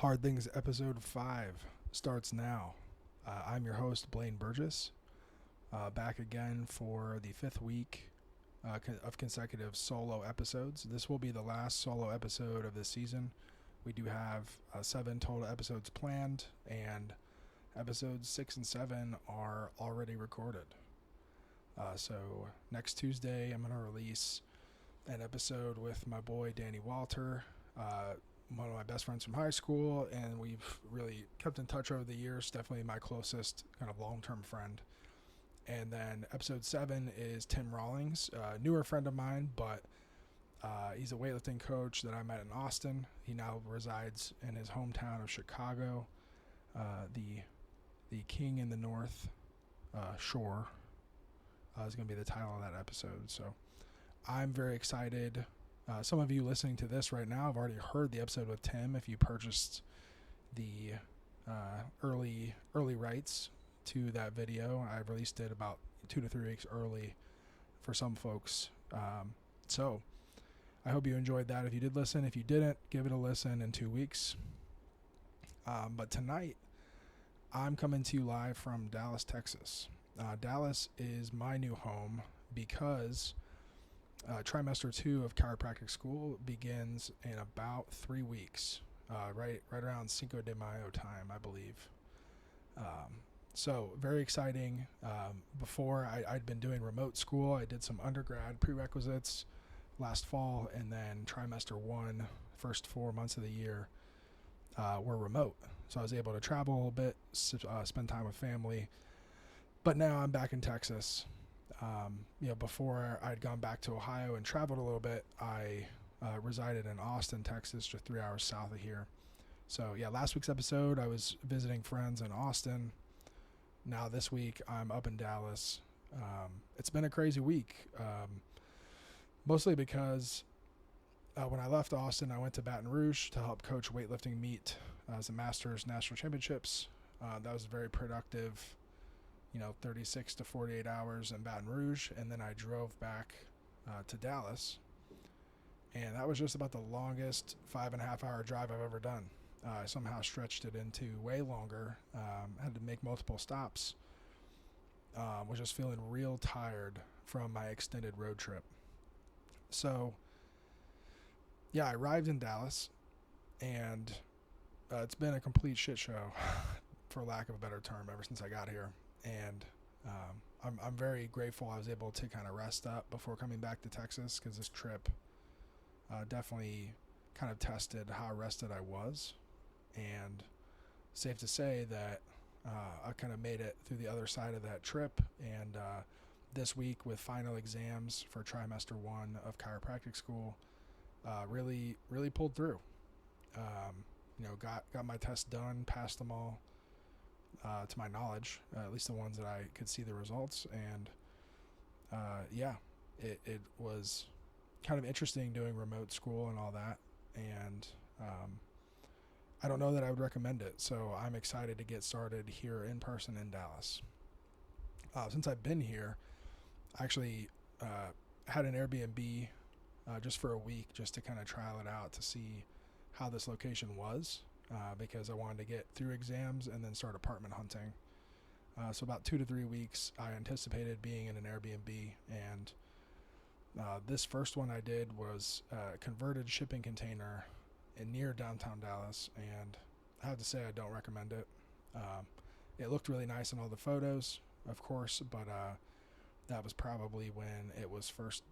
Hard Things episode 5 starts now. I'm your host, Blaine Burgess, back again for the fifth week of consecutive solo episodes. This will be the last solo episode of this season. We do have 7 total episodes planned, and episodes 6 and 7 are already recorded. So next Tuesday, I'm going to release an episode with my boy Danny Walter, one of my best friends from high school, and we've really kept in touch over the years. Definitely my closest kind of long-term friend. And then episode 7 is Tim Rawlings, a newer friend of mine, but he's a weightlifting coach that I met in Austin. He now resides in his hometown of Chicago, the King in the North Shore is going to be the title of that episode. So I'm very excited. Some of you listening to this right now have already heard the episode with Tim if you purchased the early rights to that video. I released it about 2 to 3 weeks early for some folks. So I hope you enjoyed that. If you did listen, if you didn't, give it a listen in 2 weeks. But tonight, I'm coming to you live from Dallas, Texas. Dallas is my new home because trimester 2 of chiropractic school begins in about 3 weeks, right around Cinco de Mayo time, I believe. So very exciting. Before I'd been doing remote school. I did some undergrad prerequisites last fall, and then trimester 1, first 4 months of the year, were remote. So I was able to travel a little bit, spend time with family. But now I'm back in Texas. Before I'd gone back to Ohio and traveled a little bit, I resided in Austin, Texas, just 3 hours south of here. So yeah, last week's episode, I was visiting friends in Austin. Now this week, I'm up in Dallas. It's been a crazy week, mostly because when I left Austin, I went to Baton Rouge to help coach weightlifting meet as a Masters National Championships. That was very productive. 36 to 48 hours in Baton Rouge, and then I drove back to Dallas, and that was just about the longest 5.5 hour drive I've ever done. I somehow stretched it into way longer, had to make multiple stops, was just feeling real tired from my extended road trip. So, yeah, I arrived in Dallas, and it's been a complete shit show, for lack of a better term, ever since I got here. And I'm very grateful I was able to kind of rest up before coming back to Texas, because this trip definitely kind of tested how rested I was. And safe to say that I kind of made it through the other side of that trip. And this week, with final exams for trimester 1 of chiropractic school, really pulled through. Got my tests done, passed them all. To my knowledge, at least the ones that I could see the results. And it was kind of interesting doing remote school and all that. And I don't know that I would recommend it. So I'm excited to get started here in person in Dallas. Since I've been here, I actually had an Airbnb just for a week, just to kind of trial it out to see how this location was. Because I wanted to get through exams and then start apartment hunting. So about 2 to 3 weeks, I anticipated being in an Airbnb, and this first one I did was a converted shipping container near downtown Dallas, and I have to say I don't recommend it. It looked really nice in all the photos, of course, but that was probably when it was first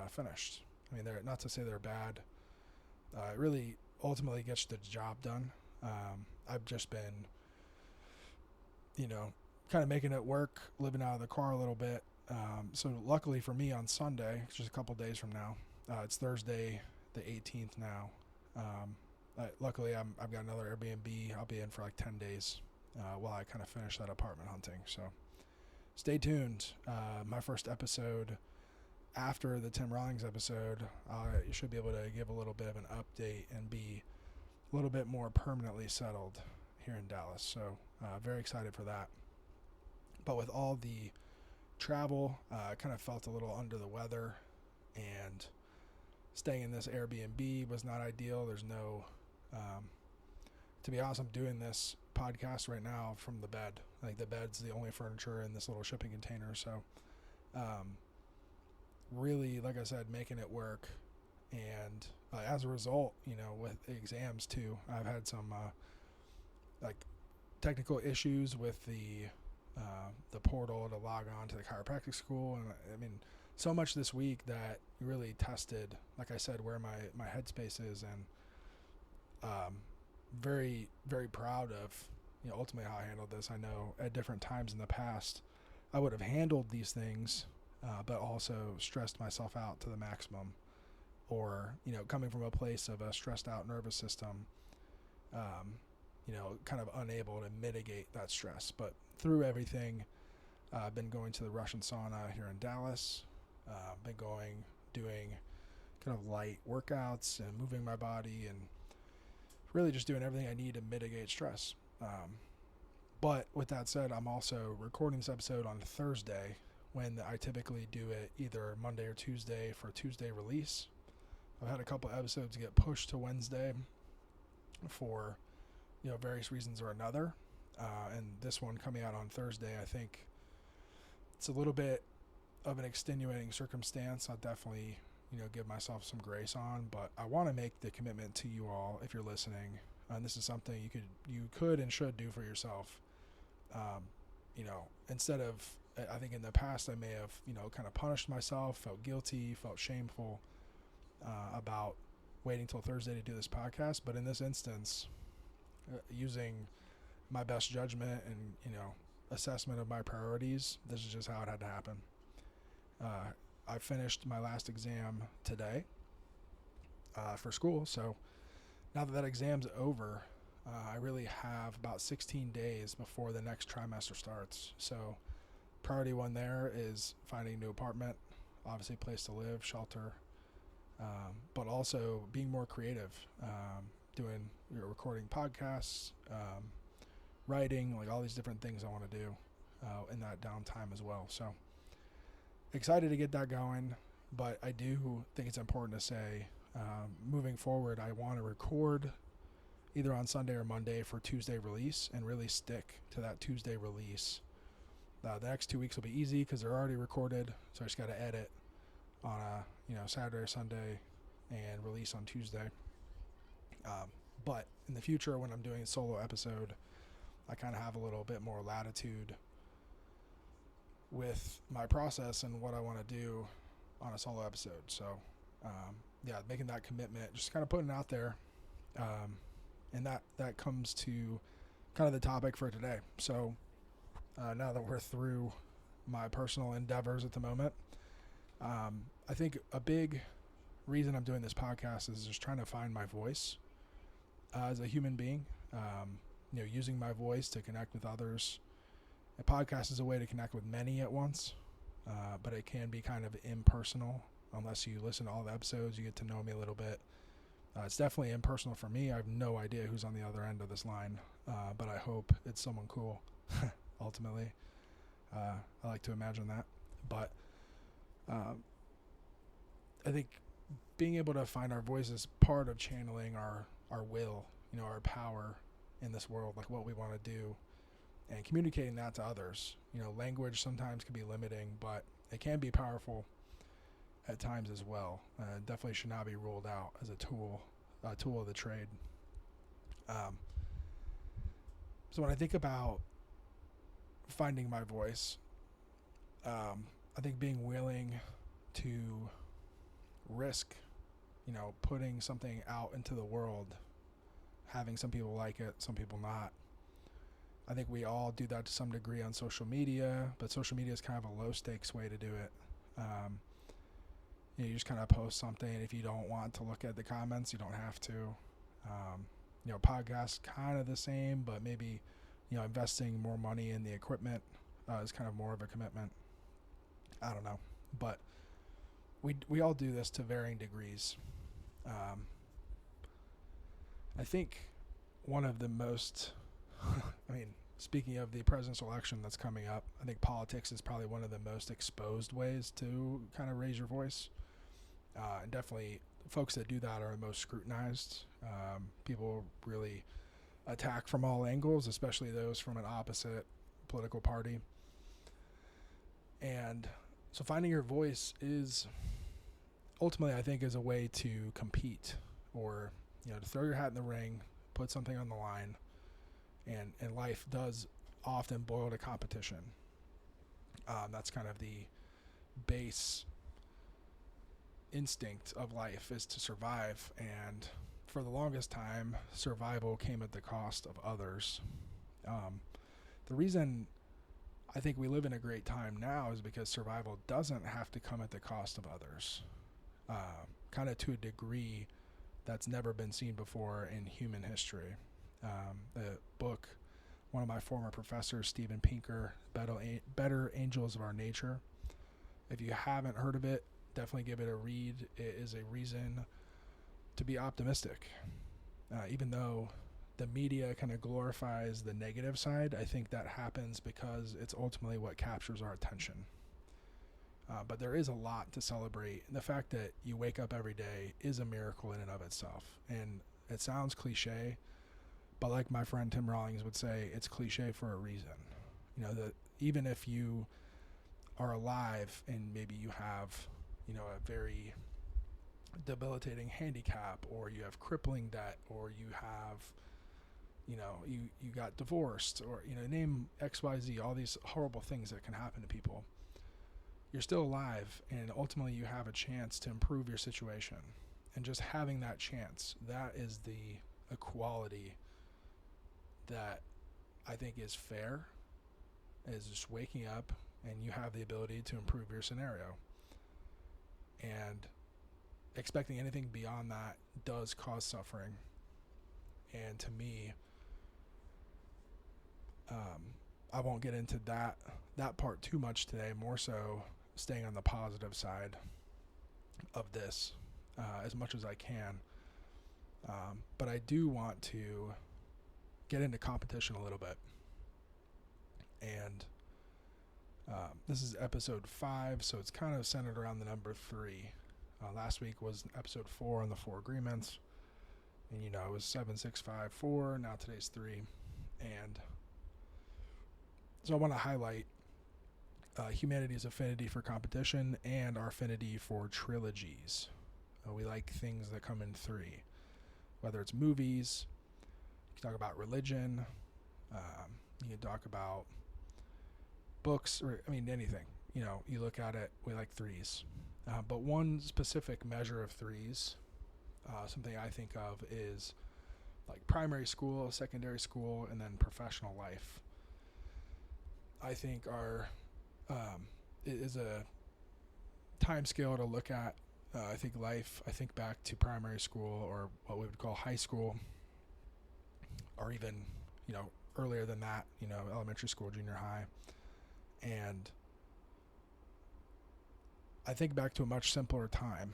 finished. I mean, not to say they're bad. It really ultimately gets the job done. I've just been, kind of making it work, living out of the car a little bit. So luckily for me, on Sunday, just a couple days from now, it's Thursday the 18th now. Luckily, I've got another Airbnb. I'll be in for like 10 days while I kind of finish that apartment hunting. So stay tuned. My first episode after the Tim Rawlings episode, you should be able to give a little bit of an update and be a little bit more permanently settled here in Dallas. So very excited for that. But with all the travel, I kind of felt a little under the weather, and staying in this Airbnb was not ideal. There's no to be honest, I'm doing this podcast right now from the bed. Like the bed's the only furniture in this little shipping container. So, really, like I said, making it work. And as a result, with exams too, I've had some like technical issues with the portal to log on to the chiropractic school, and I mean, so much this week that really tested, like I said, where my headspace is, and very, very proud of ultimately how I handled this. I know at different times in the past I would have handled these things, but also stressed myself out to the maximum, or coming from a place of a stressed out nervous system, kind of unable to mitigate that stress. But through everything, I've been going to the Russian sauna here in Dallas, doing kind of light workouts and moving my body, and really just doing everything I need to mitigate stress. But with that said, I'm also recording this episode on Thursday, when I typically do it either Monday or Tuesday for Tuesday release. I've had a couple episodes get pushed to Wednesday for various reasons or another, and this one coming out on Thursday, I think it's a little bit of an extenuating circumstance. I'll definitely give myself some grace on, but I want to make the commitment to you all, if you're listening, and this is something you could and should do for yourself. Instead of, I think in the past I may have kind of punished myself, felt guilty, felt shameful about waiting till Thursday to do this podcast, but in this instance, using my best judgment and assessment of my priorities, this is just how it had to happen. I finished my last exam today for school, so now that exam's over, I really have about 16 days before the next trimester starts. So priority one there is finding a new apartment, obviously a place to live, shelter, but also being more creative, doing recording podcasts, writing, like all these different things I want to do in that downtime as well. So excited to get that going, but I do think it's important to say, moving forward, I want to record either on Sunday or Monday for Tuesday release, and really stick to that Tuesday release. The next 2 weeks will be easy because they're already recorded, so I just got to edit on a Saturday or Sunday and release on Tuesday. But in the future, when I'm doing a solo episode, I kind of have a little bit more latitude with my process and what I want to do on a solo episode. So, making that commitment, just kind of putting it out there. And that comes to kind of the topic for today. So, now that we're through my personal endeavors at the moment, I think a big reason I'm doing this podcast is just trying to find my voice as a human being, using my voice to connect with others. A podcast is a way to connect with many at once, but it can be kind of impersonal unless you listen to all the episodes. You get to know me a little bit. It's definitely impersonal for me. I have no idea who's on the other end of this line, but I hope it's someone cool, ultimately. I like to imagine that. But I think being able to find our voice is part of channeling our will, our power in this world, like what we want to do, and communicating that to others. Language sometimes can be limiting, but it can be powerful at times as well. Definitely should not be ruled out as a tool of the trade. So when I think about finding my voice, I think being willing to risk, putting something out into the world, having some people like it, some people not. I think we all do that to some degree on social media, but social media is kind of a low stakes way to do it. You just kind of post something. If you don't want to look at the comments, you don't have to. Podcasts kind of the same, but maybe investing more money in the equipment is kind of more of a commitment. I don't know, but we all do this to varying degrees. I think one of the most, speaking of the presidential election that's coming up, I think politics is probably one of the most exposed ways to kind of raise your voice. And definitely folks that do that are the most scrutinized. People really attack from all angles, especially those from an opposite political party. And so finding your voice is ultimately, I think, is a way to compete, or to throw your hat in the ring, put something on the line. And life does often boil to competition. That's kind of the base instinct of life, is to survive. And for the longest time, survival came at the cost of others. The reason I think we live in a great time now is because survival doesn't have to come at the cost of others, kind of to a degree that's never been seen before in human history. The book, one of my former professors, Steven Pinker, Better Angels of Our Nature. If you haven't heard of it, definitely give it a read. It is a reason to be optimistic. Even though the media kind of glorifies the negative side, I think that happens because it's ultimately what captures our attention. But there is a lot to celebrate. And the fact that you wake up every day is a miracle in and of itself. And it sounds cliche, but like my friend Tim Rawlings would say, it's cliche for a reason. That even if you are alive and maybe you have, a very debilitating handicap, or you have crippling debt, or you have, you got divorced, or, name XYZ, all these horrible things that can happen to people. You're still alive, and ultimately you have a chance to improve your situation. And just having that chance, that is the equality that I think is fair, is just waking up and you have the ability to improve your scenario. And expecting anything beyond that does cause suffering. And to me, I won't get into that part too much today, more so staying on the positive side of this as much as I can. But I do want to get into competition a little bit. And this is episode 5, so it's kind of centered around the number 3. Last week was episode 4 on the 4 agreements. And, it was 7, 6, 5, 4. Now today's 3. And so I want to highlight humanity's affinity for competition and our affinity for trilogies. We like things that come in 3. Whether it's movies, you can talk about religion, you can talk about books, or anything. You look at it, we like 3s. But one specific measure of 3s, something I think of, is like primary school, secondary school, and then professional life. I think it is a time scale to look at. I think back to primary school, or what we would call high school, or even, earlier than that, elementary school, junior high. And I think back to a much simpler time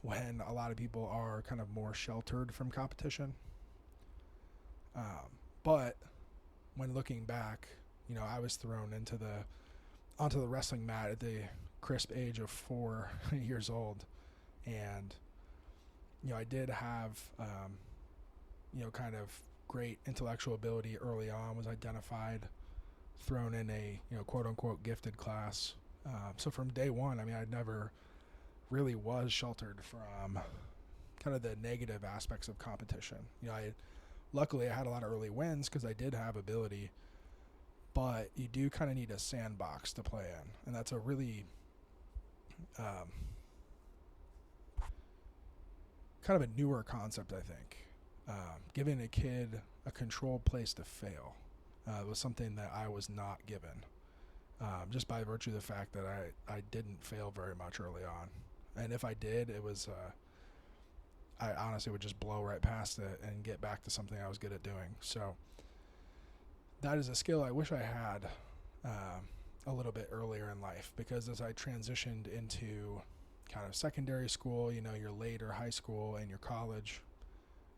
when a lot of people are kind of more sheltered from competition. But when looking back, I was thrown onto the wrestling mat at the crisp age of 4 years old. And, I did have, kind of great intellectual ability early on, was identified, thrown in a, quote unquote gifted class. So from day one, I never really was sheltered from kind of the negative aspects of competition. Luckily I had a lot of early wins because I did have ability, but you do kind of need a sandbox to play in. And that's a really, kind of a newer concept, I think. Giving a kid a controlled place to fail was something that I was not given, just by virtue of the fact that I didn't fail very much early on. And if I did, it was, I honestly would just blow right past it and get back to something I was good at doing. So that is a skill I wish I had a little bit earlier in life, because as I transitioned into kind of secondary school, your later high school and your college,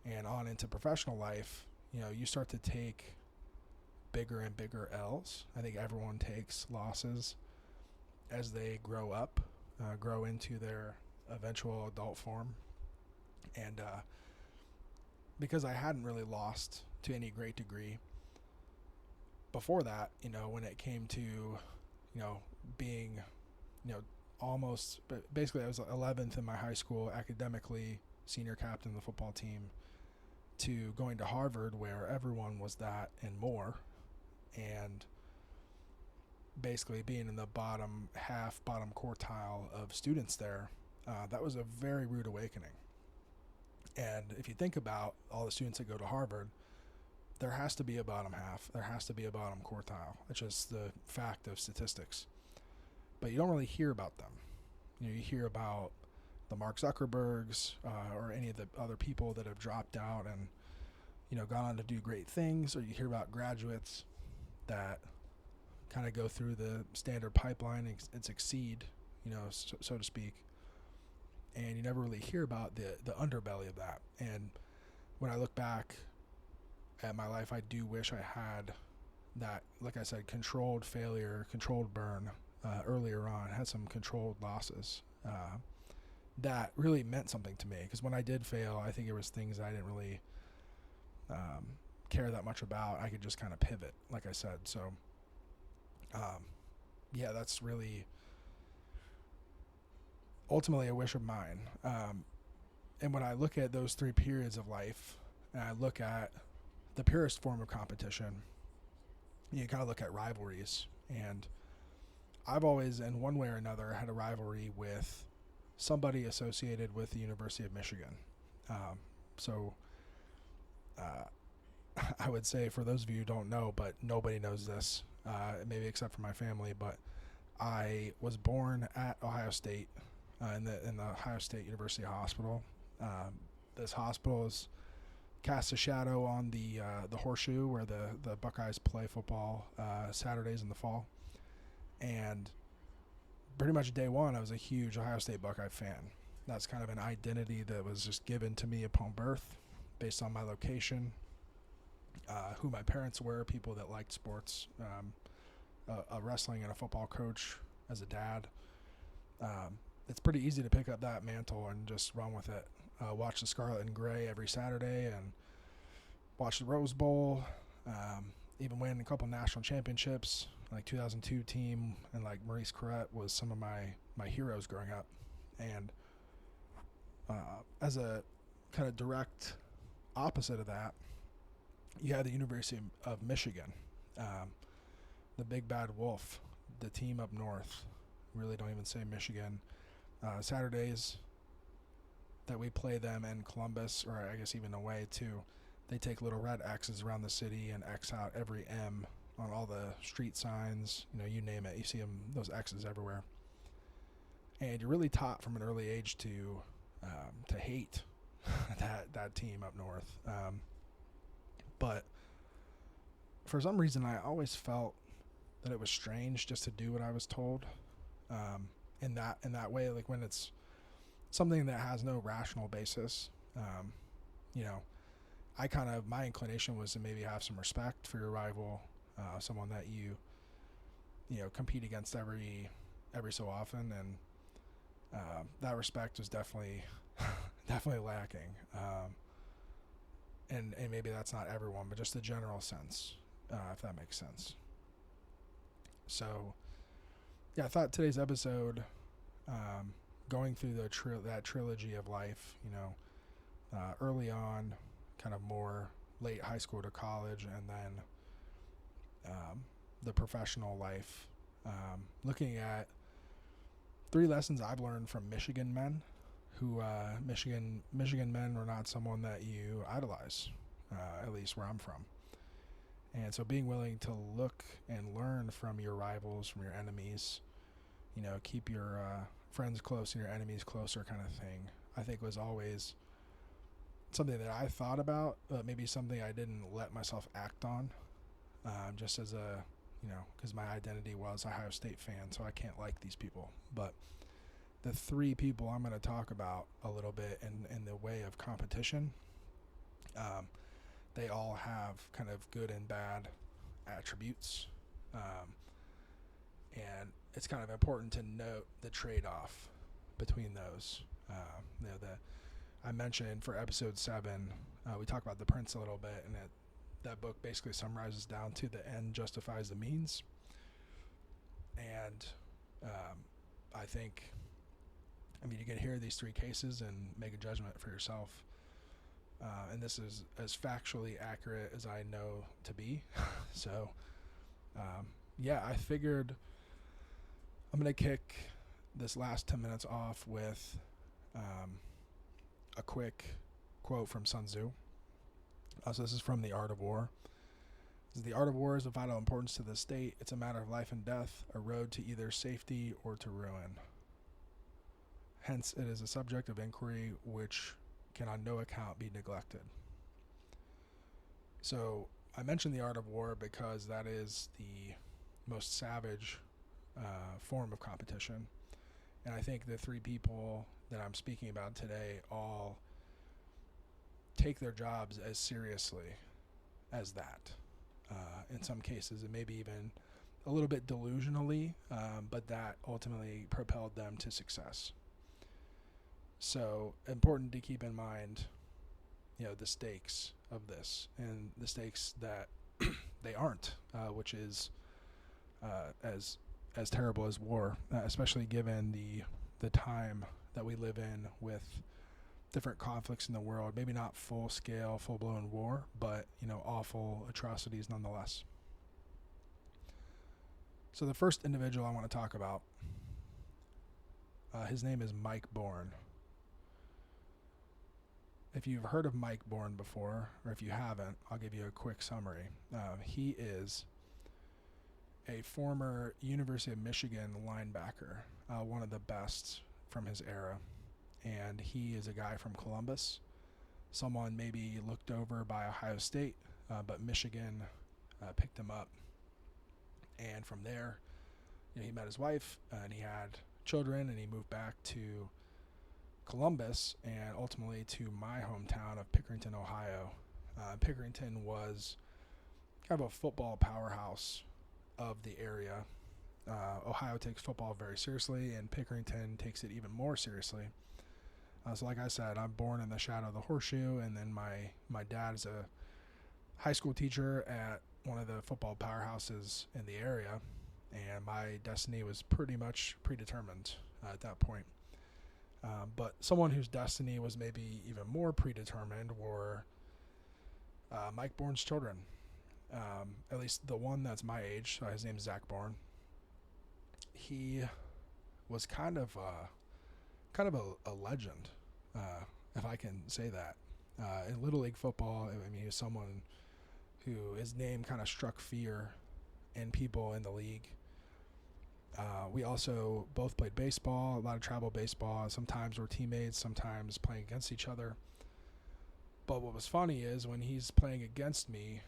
and on into professional life, you start to take bigger and bigger L's. I think everyone takes losses as they grow up, grow into their eventual adult form. And because I hadn't really lost to any great degree before that, when it came to, being, almost, but basically I was 11th in my high school academically, senior captain of the football team, to going to Harvard where everyone was that and more, and basically being in the bottom quartile of students there. That was a very rude awakening. And if you think about all the students that go to Harvard, there has to be a bottom half. There has to be a bottom quartile. It's just the fact of statistics. But you don't really hear about them. You hear about the Mark Zuckerbergs or any of the other people that have dropped out and, gone on to do great things, or you hear about graduates that kind of go through the standard pipeline and succeed, so to speak. And you never really hear about the underbelly of that. And when I look back at my life, I do wish I had that, like I said, controlled failure, controlled burn earlier on, had some controlled losses. That really meant something to me, because when I did fail, I think it was things I didn't really care that much about. I could just kind of pivot, like I said. So, that's really ultimately a wish of mine. And when I look at those 3 periods of life, and I look at the purest form of competition, you kind of look at rivalries. And I've always, in one way or another, had a rivalry with somebody associated with the University of Michigan. I would say, for those of you who don't know, but nobody knows this, maybe except for my family, but I was born at Ohio State, in the Ohio State University Hospital. This hospital casts a shadow on the Horseshoe, where the Buckeyes play football Saturdays in the fall. And pretty much day one, I was a huge Ohio State Buckeye fan. That's kind of an identity that was just given to me upon birth, based on my location, who my parents were, people that liked sports, a wrestling and a football coach as a dad. It's pretty easy to pick up that mantle and just run with it. Watch the Scarlet and Gray every Saturday and watch the Rose Bowl, even win a couple national championships. Like 2002 team and like Maurice Clarett was some of my heroes growing up. And as a kind of direct opposite of that, you have the University of Michigan, the Big Bad Wolf, the team up north. Really don't even say Michigan. Saturdays that we play them in Columbus, or I guess even away too, they take little red X's around the city and X out every M on all the street signs, you name it. You see those X's everywhere. And you're really taught from an early age to hate that team up north. But for some reason, I always felt that it was strange just to do what I was told. In that way, like when it's something that has no rational basis, my inclination was to maybe have some respect for your rival, someone that you compete against every so often, and that respect was definitely lacking. And maybe that's not everyone, but just the general sense, if that makes sense. So, I thought today's episode, going through that trilogy of life, early on, kind of more late high school to college, and then the professional life, looking at 3 lessons I've learned from Michigan men, who Michigan men were not someone that you idolize, at least where I'm from. And so being willing to look and learn from your rivals, from your enemies, keep your friends close and your enemies closer kind of thing, I think was always something that I thought about, but maybe something I didn't let myself act on, just as because my identity was a Ohio State fan, so I can't like these people. But the 3 people I'm going to talk about a little bit in the way of competition, they all have kind of good and bad attributes, and it's kind of important to note the trade-off between those. I mentioned for episode 7, we talk about the Prince a little bit, and that book basically summarizes down to the end justifies the means. And I think, you can hear these 3 cases and make a judgment for yourself. And this is as factually accurate as I know to be. So, I figured I'm going to kick this last 10 minutes off with a quick quote from Sun Tzu. So this is from The Art of War. The art of war is of vital importance to the state. It's a matter of life and death, a road to either safety or to ruin. Hence, it is a subject of inquiry which can on no account be neglected. So, I mentioned the art of war because that is the most savage form of competition. And I think the 3 people that I'm speaking about today all take their jobs as seriously as that. In some cases, it may be even a little bit delusionally, but that ultimately propelled them to success. So, important to keep in mind, the stakes of this, and the stakes that they aren't, which is as terrible as war, especially given the time that we live in with different conflicts in the world. Maybe not full-scale, full-blown war, but, awful atrocities nonetheless. So the first individual I want to talk about, his name is Mike Bourne. If you've heard of Mike Bourne before, or if you haven't, I'll give you a quick summary. He is a former University of Michigan linebacker, one of the best from his era. And he is a guy from Columbus, someone maybe looked over by Ohio State, but Michigan picked him up. And from there, he met his wife, and he had children, and he moved back to Columbus, and ultimately to my hometown of Pickerington, Ohio. Pickerington was kind of a football powerhouse of the area. Ohio takes football very seriously, and Pickerington takes it even more seriously. So like I said, I'm born in the shadow of the horseshoe, and then my dad is a high school teacher at one of the football powerhouses in the area, and my destiny was pretty much predetermined at that point. But someone whose destiny was maybe even more predetermined were Mike Bourne's children. At least the one that's my age, his name's Zach Bourne. He was kind of a legend, if I can say that. In Little League football, he was someone who his name kind of struck fear in people in the league. We also both played baseball, a lot of travel baseball. Sometimes we're teammates, sometimes playing against each other. But what was funny is when he's playing against me,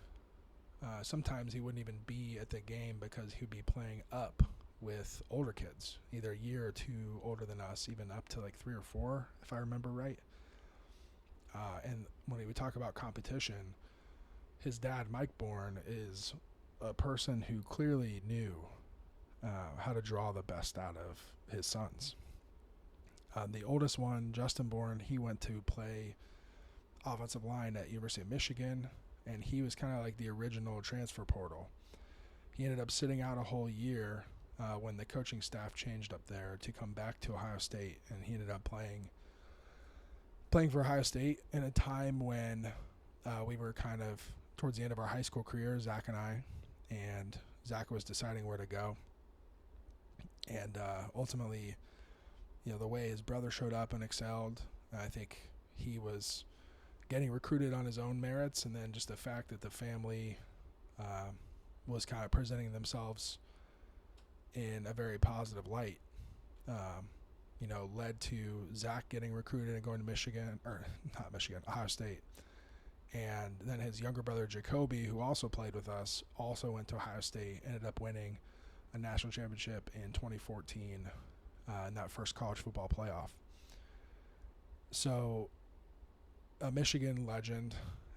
sometimes he wouldn't even be at the game because he would be playing up with older kids, either a year or 2 older than us, even up to like 3 or 4, if I remember right. And when we talk about competition, his dad, Mike Bourne, is a person who clearly knew how to draw the best out of his sons. The oldest one, Justin Bourne, he went to play offensive line at University of Michigan, and he was kind of like the original transfer portal. He ended up sitting out a whole year when the coaching staff changed up there to come back to Ohio State, and he ended up playing for Ohio State in a time when we were kind of towards the end of our high school career, Zach and I, and Zach was deciding where to go. And ultimately, the way his brother showed up and excelled, I think he was getting recruited on his own merits, and then just the fact that the family was kind of presenting themselves in a very positive light, led to Zach getting recruited and going to Ohio State. And then his younger brother, Jacoby, who also played with us, also went to Ohio State, ended up winning a national championship in 2014 in that first college football playoff. So a Michigan legend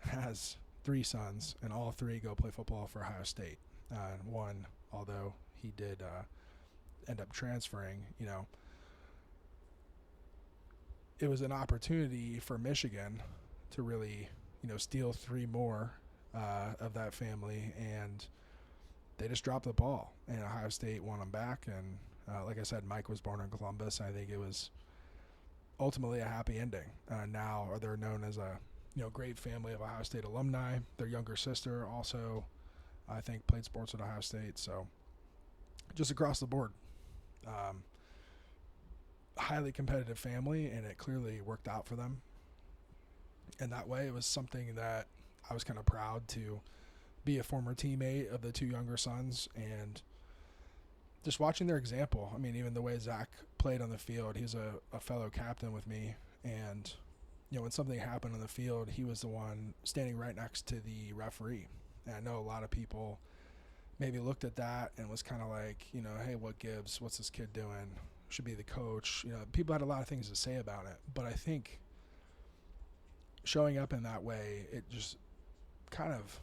has 3 sons, and all 3 go play football for Ohio State. And one, although he did end up transferring, it was an opportunity for Michigan to really, steal 3 more of that family, and they just dropped the ball, and Ohio State won them back. And like I said, Mike was born in Columbus. I think it was ultimately a happy ending. Now they're known as a great family of Ohio State alumni. Their younger sister also, I think, played sports at Ohio State. So just across the board, highly competitive family, and it clearly worked out for them. And that way, it was something that I was kind of proud to be a former teammate of the 2 younger sons, and just watching their example. I mean, even the way Zach played on the field, he's a fellow captain with me, and when something happened on the field, he was the one standing right next to the referee. And I know a lot of people maybe looked at that and was kind of like, hey, what gives? What's this kid doing? Should be the coach. People had a lot of things to say about it, but I think showing up in that way, it just kind of,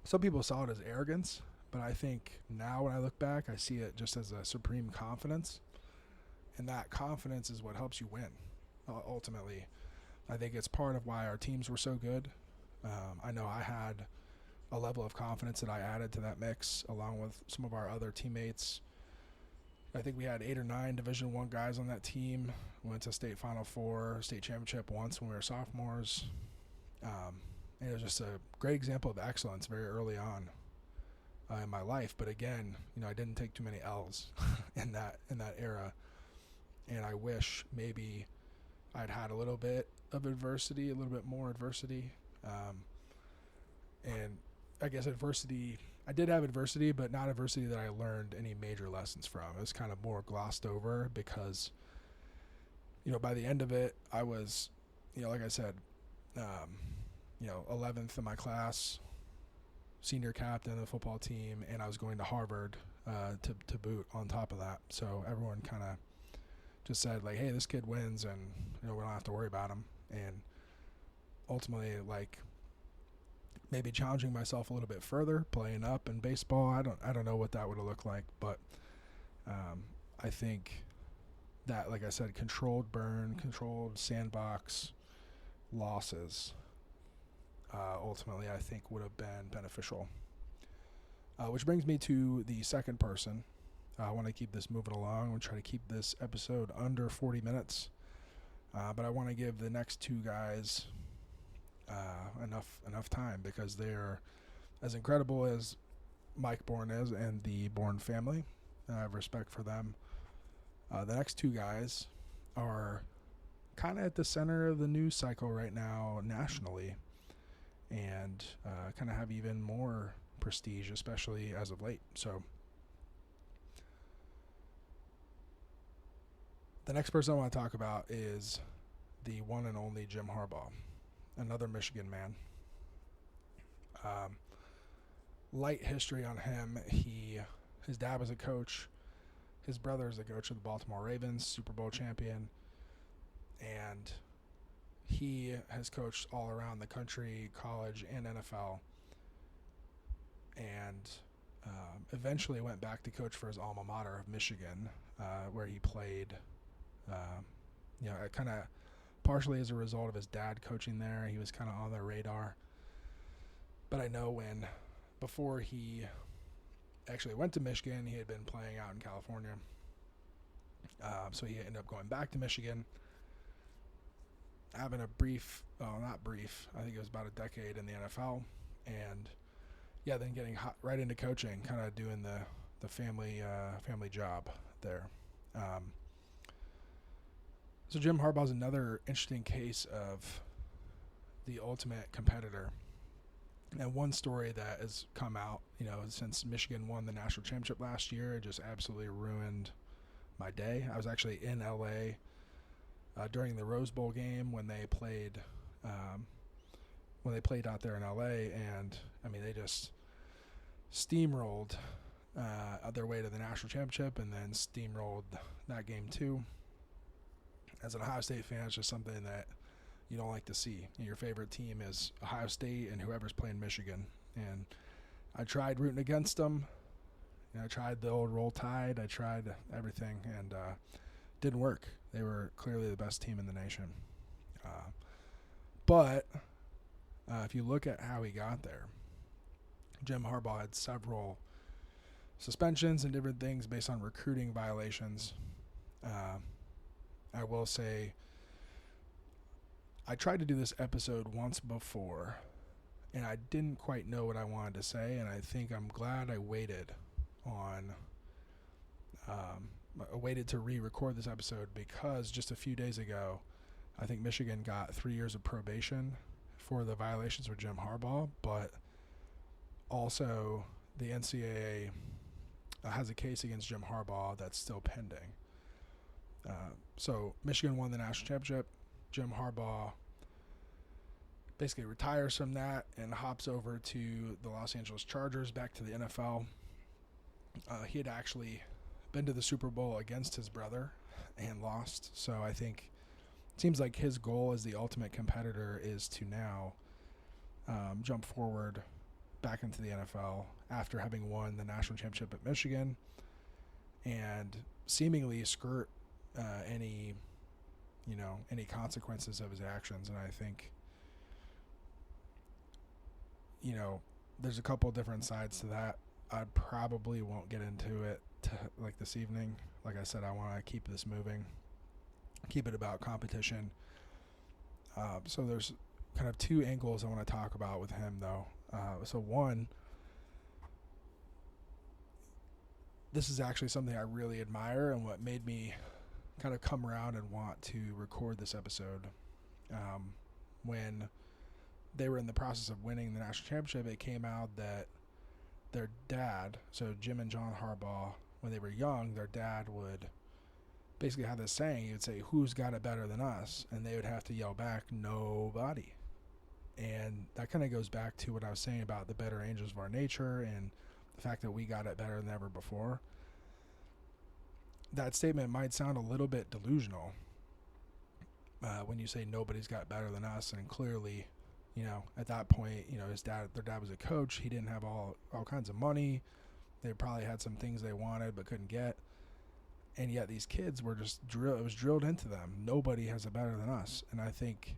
some people saw it as arrogance, but I think now when I look back, I see it just as a supreme confidence, and that confidence is what helps you win, ultimately. I think it's part of why our teams were so good. I know I had a level of confidence that I added to that mix along with some of our other teammates. I think we had 8 or 9 Division I guys on that team. We went to state Final Four, state championship once when we were sophomores. And it was just a great example of excellence very early on in my life. But again, I didn't take too many L's in that era. And I wish maybe I'd had a little bit of adversity, a little bit more adversity. And I guess I did have adversity, but not adversity that I learned any major lessons from. It was kind of more glossed over because, by the end of it, I was, like I said, 11th in my class, senior captain of the football team, and I was going to Harvard to boot on top of that. So everyone kind of just said, like, hey, this kid wins, and, we don't have to worry about him. And ultimately, like, maybe challenging myself a little bit further, playing up in baseball. I don't know what that would have looked like, but I think that, like I said, controlled burn, controlled sandbox losses, ultimately I think would have been beneficial. Which brings me to the second person. I want to keep this moving along. I'm going to try to keep this episode under 40 minutes. But I want to give the next 2 guys enough time because they're as incredible as Mike Bourne is and the Bourne family. I have respect for them. The next 2 guys are kind of at the center of the news cycle right now nationally, and kind of have even more prestige, especially as of late. So the next person I want to talk about is the one and only Jim Harbaugh, another Michigan man. Light history on him. His dad was a coach. His brother is the coach of the Baltimore Ravens, Super Bowl champion. And he has coached all around the country, college and NFL. And eventually went back to coach for his alma mater of Michigan, where he played, kind of partially as a result of his dad coaching there. He was kind of on their radar. But I know before he actually went to Michigan, he had been playing out in California. So he ended up going back to Michigan, having a not brief, I think it was about a decade in the NFL. And then getting right into coaching, kind of doing the family job there. So Jim Harbaugh is another interesting case of the ultimate competitor. And one story that has come out, since Michigan won the national championship last year, it just absolutely ruined my day. I was actually in LA during the Rose Bowl game when they played out there in LA, and I mean, they just steamrolled their way to the national championship, and then steamrolled that game too. As an Ohio State fan, it's just something that you don't like to see. Your favorite team is Ohio State and whoever's playing Michigan. And I tried rooting against them. I tried the old Roll Tide. I tried everything, and didn't work. They were clearly the best team in the nation. But if you look at how he got there, Jim Harbaugh had several suspensions and different things based on recruiting violations. I will say, I tried to do this episode once before, and I didn't quite know what I wanted to say, and I think I'm glad I waited to re-record this episode, because just a few days ago, I think Michigan got 3 years of probation for the violations with Jim Harbaugh, but also the NCAA has a case against Jim Harbaugh that's still pending. So Michigan won the national championship. Jim Harbaugh basically retires from that and hops over to the Los Angeles Chargers, back to the NFL. He had actually been to the Super Bowl against his brother and lost. So I think it seems like his goal as the ultimate competitor is to now jump forward back into the NFL after having won the national championship at Michigan and seemingly skirt any consequences of his actions. And I think, there's a couple different sides to that. I probably won't get into it this evening. Like I said, I want to keep this moving, keep it about competition. So there's kind of two angles I want to talk about with him, though. So one, this is actually something I really admire and what made me kind of come around and want to record this episode. When they were in the process of winning the national championship, it came out that their dad, so Jim and John Harbaugh, when they were young, their dad would basically have this saying. He would say, "Who's got it better than us?" And they would have to yell back, "Nobody." And that kind of goes back to what I was saying about the better angels of our nature and the fact that we got it better than ever before. That statement might sound a little bit delusional when you say nobody's got better than us, and clearly, at that point, their dad was a coach. He didn't have all kinds of money. They probably had some things they wanted but couldn't get. And yet these kids were just it was drilled into them. Nobody has it better than us. And I think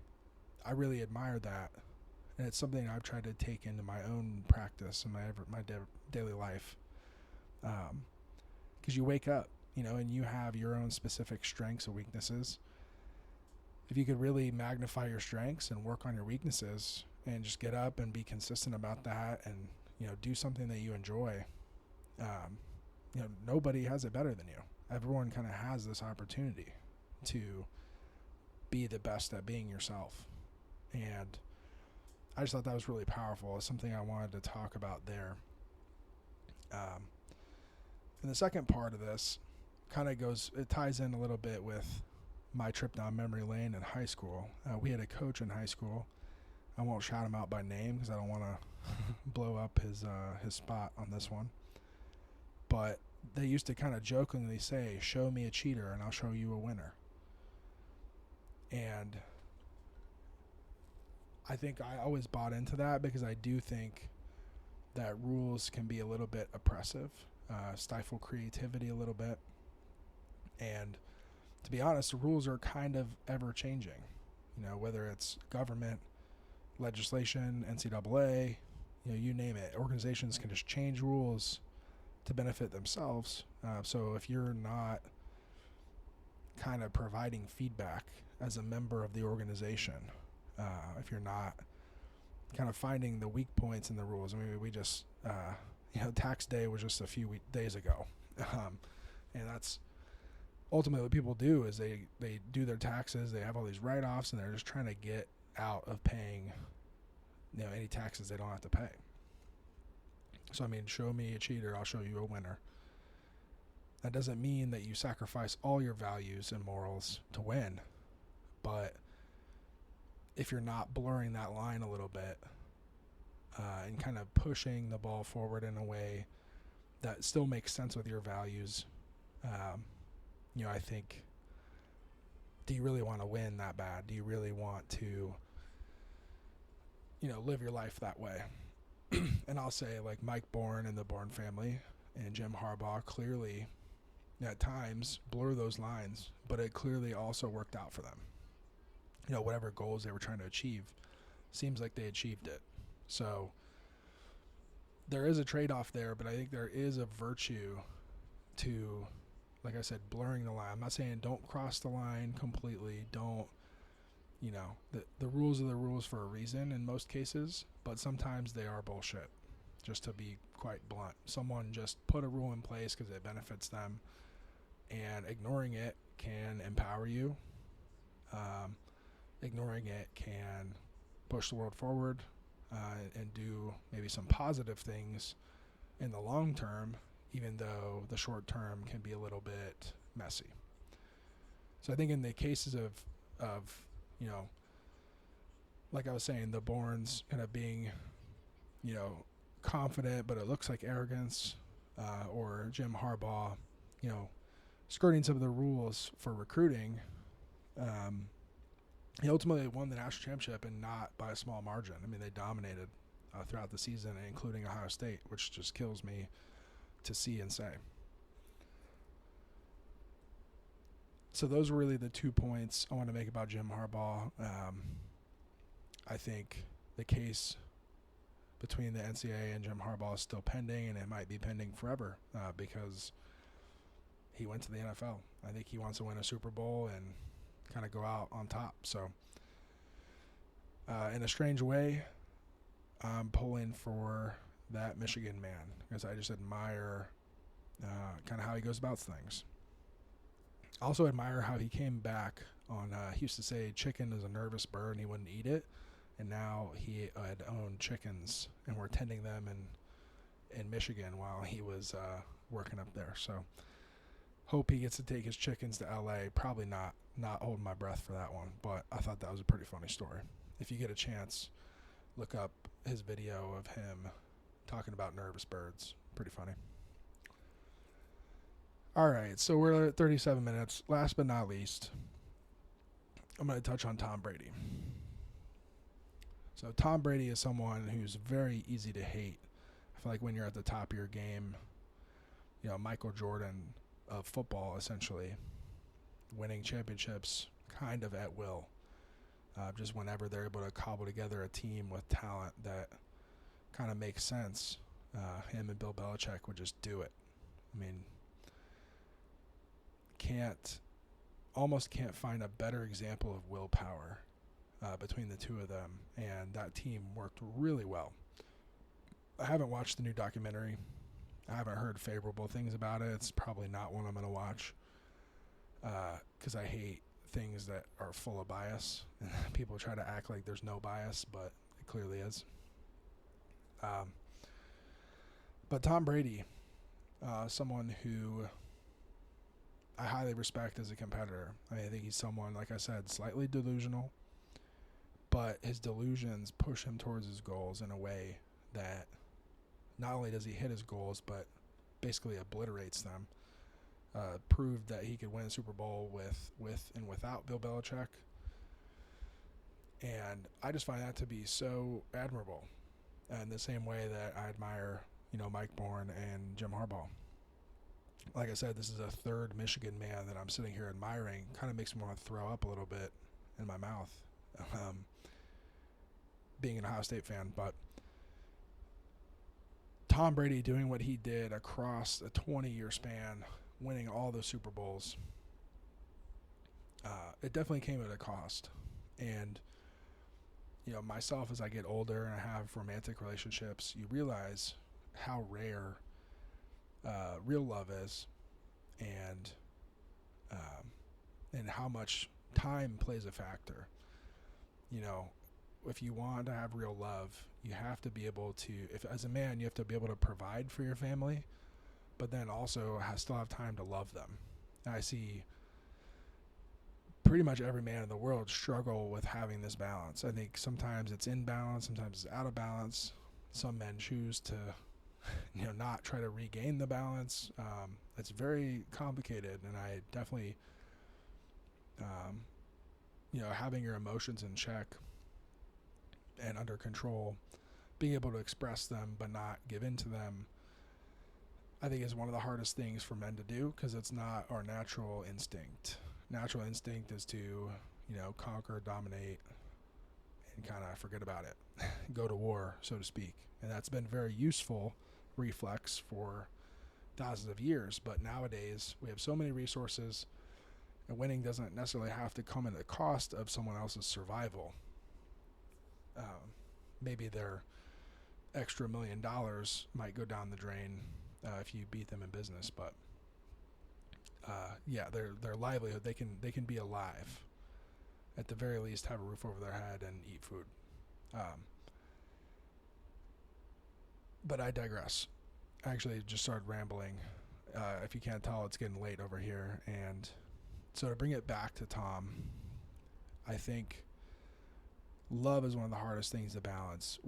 I really admire that. And it's something I've tried to take into my own practice in my daily life. Because you wake up, and you have your own specific strengths and weaknesses. If you could really magnify your strengths and work on your weaknesses and just get up and be consistent about that and, do something that you enjoy, nobody has it better than you. Everyone kind of has this opportunity to be the best at being yourself. And I just thought that was really powerful. It's something I wanted to talk about there. And the second part of this it ties in a little bit with my trip down memory lane in high school. We had a coach in high school. I won't shout him out by name because I don't want to blow up his spot on this one. But they used to kind of jokingly say, "Show me a cheater and I'll show you a winner." And I think I always bought into that because I do think that rules can be a little bit oppressive, stifle creativity a little bit. And to be honest, the rules are kind of ever changing, whether it's government, legislation, NCAA, you name it. Organizations can just change rules to benefit themselves. So if you're not kind of providing feedback as a member of the organization, if you're not kind of finding the weak points in the rules, we just, tax day was just a few days ago. And that's ultimately what people do is they do their taxes, they have all these write-offs, and they're just trying to get out of paying, any taxes they don't have to pay. So, show me a cheater, I'll show you a winner. That doesn't mean that you sacrifice all your values and morals to win. But if you're not blurring that line a little bit and kind of pushing the ball forward in a way that still makes sense with your values, I think, do you really want to win that bad? Do you really want to, live your life that way? And I'll say, like, Mike Bourne and the Bourne family and Jim Harbaugh clearly at times blur those lines, but it clearly also worked out for them. Whatever goals they were trying to achieve, seems like they achieved it. So there is a trade-off there, but I think there is a virtue to, like I said, blurring the line. I'm not saying don't cross the line completely. Don't, the rules are the rules for a reason in most cases, but sometimes they are bullshit, just to be quite blunt. Someone just put a rule in place because it benefits them, and ignoring it can empower you. Ignoring it can push the world forward and do maybe some positive things in the long term, even though the short term can be a little bit messy. So I think in the cases of like I was saying, the Bournes kind of being, confident, but it looks like arrogance, or Jim Harbaugh, skirting some of the rules for recruiting. He ultimately won the national championship, and not by a small margin. I mean, they dominated throughout the season, including Ohio State, which just kills me to see and say. So those were really the 2 points I want to make about Jim Harbaugh. I think the case between the NCAA and Jim Harbaugh is still pending, and it might be pending forever because he went to the NFL. I think he wants to win a Super Bowl and kind of go out on top. So in a strange way, I'm pulling for that Michigan man because I just admire kind of how he goes about things. I also admire how he came back on, he used to say chicken is a nervous bird and he wouldn't eat it. And now he had owned chickens and were tending them in Michigan while he was working up there. So hope he gets to take his chickens to LA. Probably not holding my breath for that one, but I thought that was a pretty funny story. If you get a chance, look up his video of him talking about nervous birds. Pretty funny. All right, so we're at 37 minutes. Last but not least, I'm going to touch on Tom Brady. So Tom Brady is someone who's very easy to hate. I feel like when you're at the top of your game, Michael Jordan of football, essentially, winning championships kind of at will. Just whenever they're able to cobble together a team with talent that kind of makes sense, him and Bill Belichick would just do it. I mean, almost can't find a better example of willpower between the two of them, and that team worked really well. I haven't watched the new documentary. I haven't heard favorable things about it. It's probably not one I'm going to watch because I hate things that are full of bias. People try to act like there's no bias, but it clearly is. But Tom Brady, someone who I highly respect as a competitor. I think he's someone, like I said, slightly delusional, but his delusions push him towards his goals in a way that not only does he hit his goals, but basically obliterates them. Proved that he could win a Super Bowl with and without Bill Belichick. And I just find that to be so admirable. In the same way that I admire, Mike Bourne and Jim Harbaugh. Like I said, this is a third Michigan man that I'm sitting here admiring. Kind of makes me want to throw up a little bit in my mouth, being an Ohio State fan. But Tom Brady doing what he did across a 20-year span, winning all those Super Bowls, it definitely came at a cost. And, myself, as I get older and I have romantic relationships, you realize how rare real love is, and how much time plays a factor. If you want to have real love, you have to be able to, if as a man, you have to be able to provide for your family, but then also still have time to love them. And I see pretty much every man in the world struggle with having this balance. I think sometimes it's in balance, sometimes it's out of balance. Some men choose to not try to regain the balance. It's very complicated, and I definitely, having your emotions in check and under control, being able to express them but not give in to them, I think is one of the hardest things for men to do because it's not our natural instinct. Natural instinct is to, conquer, dominate, and kind of forget about it, go to war, so to speak. And that's been very useful reflex for thousands of years. But nowadays, we have so many resources, and winning doesn't necessarily have to come at the cost of someone else's survival. Maybe their extra $1 million might go down the drain if you beat them in business, but their livelihood, they can be alive, at the very least have a roof over their head and eat food. But I digress. I actually just started rambling. If you can't tell, it's getting late over here, and so to bring it back to Tom, I think love is one of the hardest things to balance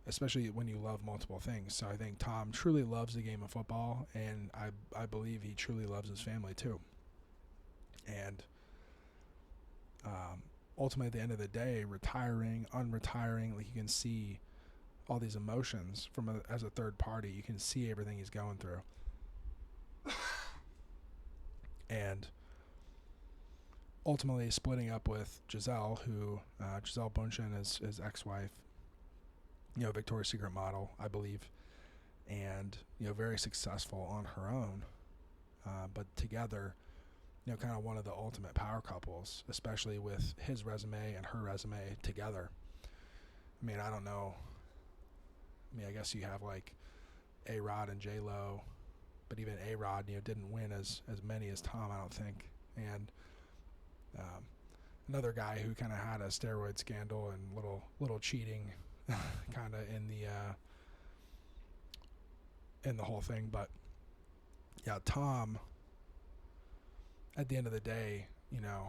especially when you love multiple things. So I think Tom truly loves the game of football, and I believe he truly loves his family too. And ultimately, at the end of the day, retiring, unretiring, like you can see all these emotions as a third party. You can see everything he's going through. And ultimately splitting up with Gisele, who Gisele Bündchen is his ex-wife, Victoria's Secret model, I believe, and very successful on her own, but together, kind of one of the ultimate power couples, especially with his resume and her resume together. I mean, I don't know. I mean, I guess you have like A-Rod and J-Lo, but even A-Rod, didn't win as many as Tom, I don't think. And another guy who kind of had a steroid scandal and little cheating kind of in the whole thing. But yeah, Tom, at the end of the day,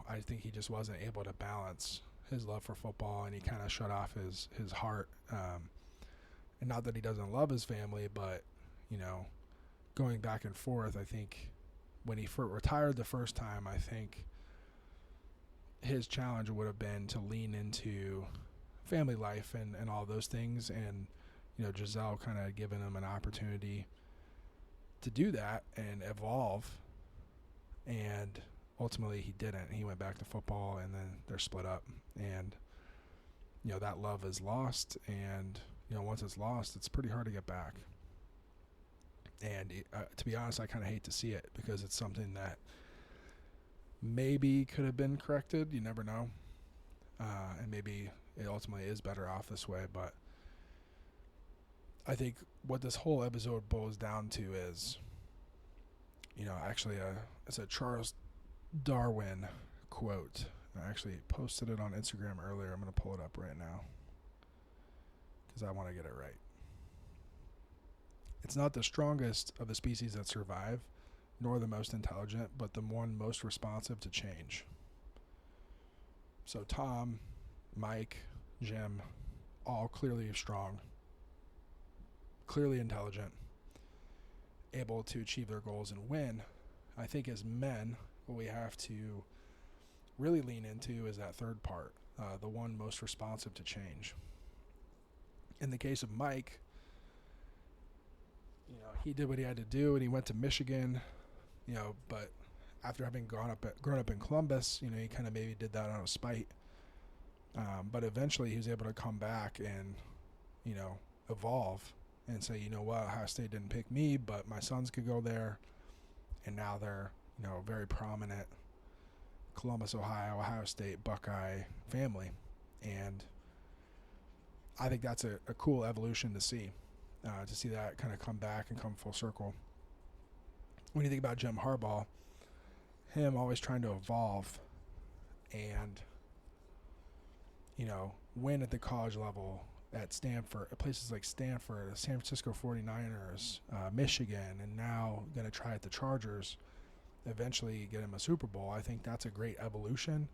I think he just wasn't able to balance his love for football, and he kind of shut off his heart. And not that he doesn't love his family, but going back and forth, I think when he retired the first time, I think his challenge would have been to lean into family life and all those things, and Gisele kind of giving him an opportunity to do that and evolve, and ultimately he didn't. He went back to football, and then they're split up, and that love is lost, and once it's lost, it's pretty hard to get back. And to be honest, I kind of hate to see it, because it's something that maybe could have been corrected. You never know. And maybe it ultimately is better off this way. But I think what this whole episode boils down to is, actually it's a Charles Darwin quote. I actually posted it on Instagram earlier. I'm going to pull it up right now because I want to get it right. It's not the strongest of the species that survive, nor the most intelligent, but the one most responsive to change. So Tom, Mike, Jim, all clearly strong, clearly intelligent, able to achieve their goals and win. I think as men, what we have to really lean into is that third part, the one most responsive to change. In the case of Mike, he did what he had to do, and he went to Michigan, but after having grown up in Columbus, he kind of maybe did that out of spite. But eventually he was able to come back and, evolve and say, Ohio State didn't pick me, but my sons could go there. And now they're, very prominent Columbus, Ohio State Buckeye family. And I think that's a cool evolution to see that kind of come back and come full circle. When you think about Jim Harbaugh, him always trying to evolve and, win at the college level at Stanford, at places like Stanford, San Francisco 49ers, Michigan, and now going to try at the Chargers, eventually get him a Super Bowl. I think that's a great evolution,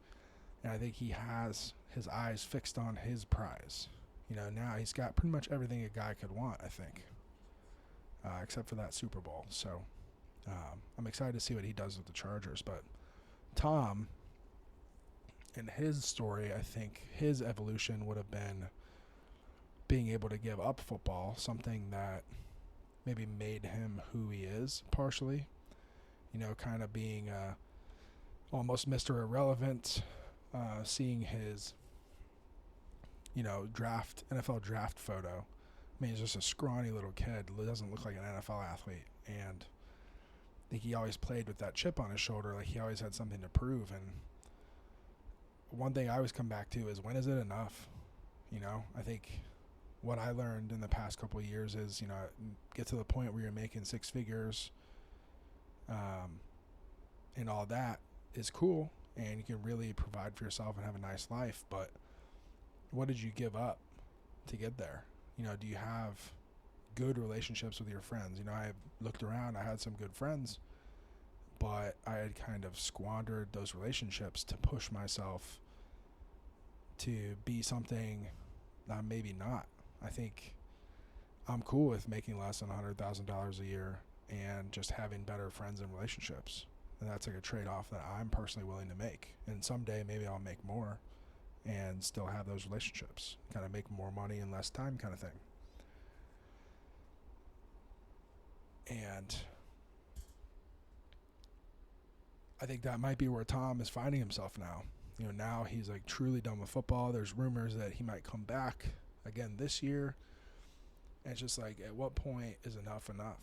and I think he has his eyes fixed on his prize. Now he's got pretty much everything a guy could want, I think, except for that Super Bowl. So I'm excited to see what he does with the Chargers. But Tom, in his story, I think his evolution would have been being able to give up football, something that maybe made him who he is partially. Kind of being almost Mr. Irrelevant, seeing his, NFL draft photo. I mean, he's just a scrawny little kid. Doesn't look like an NFL athlete. And I think he always played with that chip on his shoulder. Like, he always had something to prove. And one thing I always come back to is, when is it enough? I think what I learned in the past couple of years is, get to the point where you're making six figures, and all that is cool, and you can really provide for yourself and have a nice life. But what did you give up to get there? Do you have good relationships with your friends? I looked around, I had some good friends, but I had kind of squandered those relationships to push myself to be something I'm maybe not. I think I'm cool with making less than $100,000 a year and just having better friends and relationships. And that's like a trade-off that I'm personally willing to make. And someday maybe I'll make more and still have those relationships, kind of make more money in less time kind of thing. And I think that might be where Tom is finding himself now. Now he's like truly done with football. There's rumors that he might come back again this year. And it's just like, at what point is enough enough?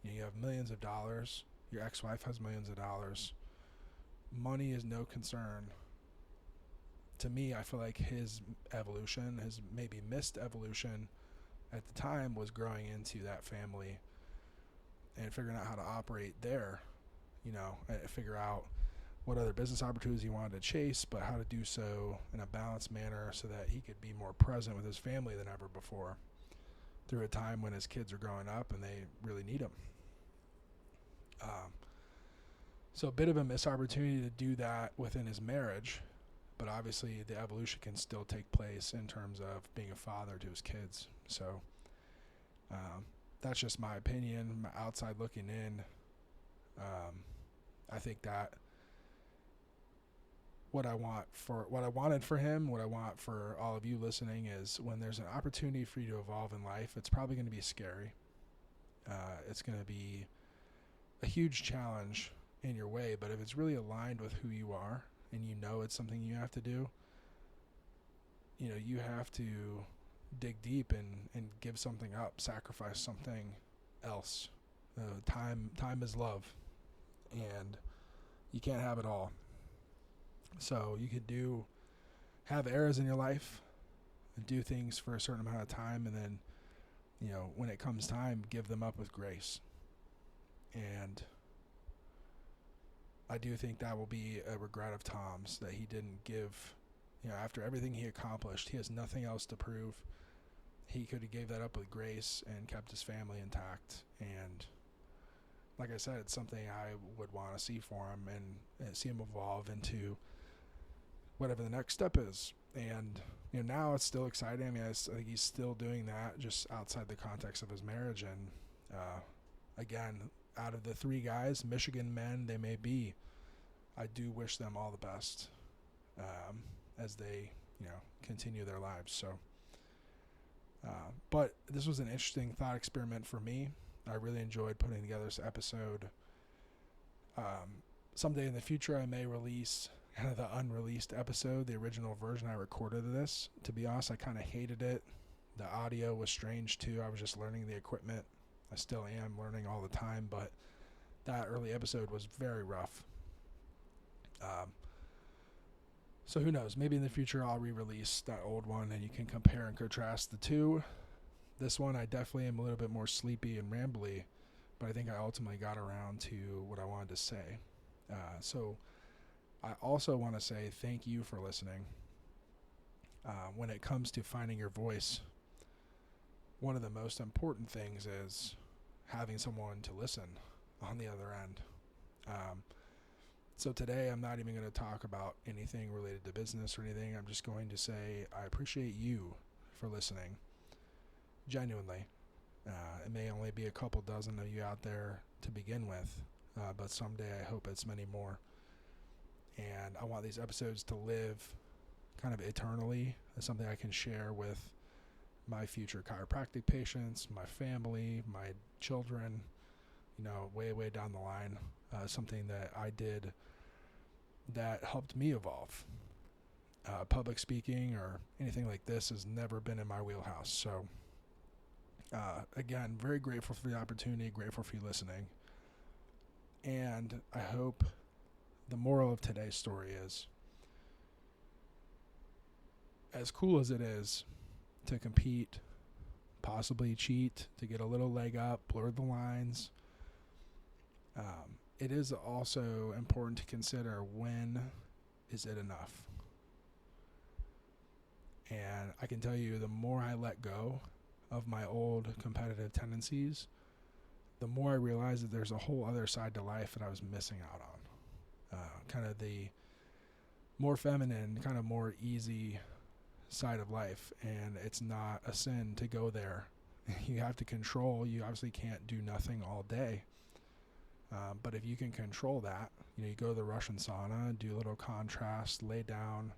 You have millions of dollars. Your ex-wife has millions of dollars. Money is no concern. To me, I feel like his evolution, his maybe missed evolution at the time, was growing into that family and figuring out how to operate there, and figure out what other business opportunities he wanted to chase, but how to do so in a balanced manner so that he could be more present with his family than ever before, through a time when his kids are growing up and they really need him. So a bit of a missed opportunity to do that within his marriage, but obviously the evolution can still take place in terms of being a father to his kids. So that's just my opinion, my outside looking in. I think that what I wanted for him, what I want for all of you listening, is when there's an opportunity for you to evolve in life, it's probably going to be scary. It's going to be a huge challenge in your way, but if it's really aligned with who you are and it's something you have to do, you have to dig deep and give something up, sacrifice something else. Time is love, and you can't have it all. So you could have eras in your life and do things for a certain amount of time, and then, when it comes time, give them up with grace. And I do think that will be a regret of Tom's, that he didn't give, after everything he accomplished, he has nothing else to prove. He could have gave that up with grace and kept his family intact. And like I said, it's something I would want to see for him and see him evolve into whatever the next step is. And now it's still exciting. I mean, I think he's still doing that, just outside the context of his marriage. And again, out of the three guys, Michigan men they may be, I do wish them all the best as they continue their lives. So but this was an interesting thought experiment for me. I really enjoyed putting together this episode. Someday in the future I may release kind of the unreleased episode, the original version I recorded of this. To be honest, I kind of hated it. The audio was strange too. I was just learning the equipment. I still am learning all the time, but that early episode was very rough. So who knows? Maybe in the future I'll re-release that old one and you can compare and contrast the two. This one I definitely am a little bit more sleepy and rambly, but I think I ultimately got around to what I wanted to say. So I also want to say thank you for listening. When it comes to finding your voice, one of the most important things is having someone to listen on the other end. So today I'm not even going to talk about anything related to business or anything. I'm just going to say I appreciate you for listening. Genuinely. It may only be a couple dozen of you out there to begin with, but someday I hope it's many more. And I want these episodes to live kind of eternally as something I can share with my future chiropractic patients, my family, my children, way, way down the line. Something that I did that helped me evolve. Public speaking or anything like this has never been in my wheelhouse. So, again, very grateful for the opportunity, grateful for you listening. And I hope the moral of today's story is, as cool as it is to compete, possibly cheat, to get a little leg up, blur the lines, it is also important to consider, when is it enough? And I can tell you, the more I let go of my old competitive tendencies, the more I realize that there's a whole other side to life that I was missing out on. Kind of the more feminine, kind of more easy side of life. And it's not a sin to go there. You have to control. You obviously can't do nothing all day. But if you can control that, you go to the Russian sauna, do a little contrast, lay down,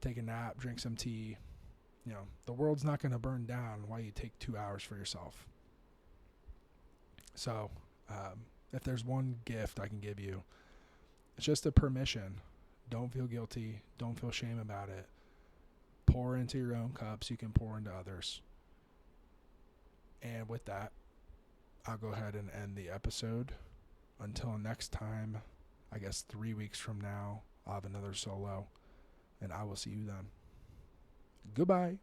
take a nap, drink some tea. The world's not going to burn down while you take 2 hours for yourself. So, if there's one gift I can give you, it's just a permission. Don't feel guilty. Don't feel shame about it. Pour into your own cups. You can pour into others. And with that, I'll go ahead and end the episode. Until next time, I guess 3 weeks from now, I'll have another solo, and I will see you then. Goodbye.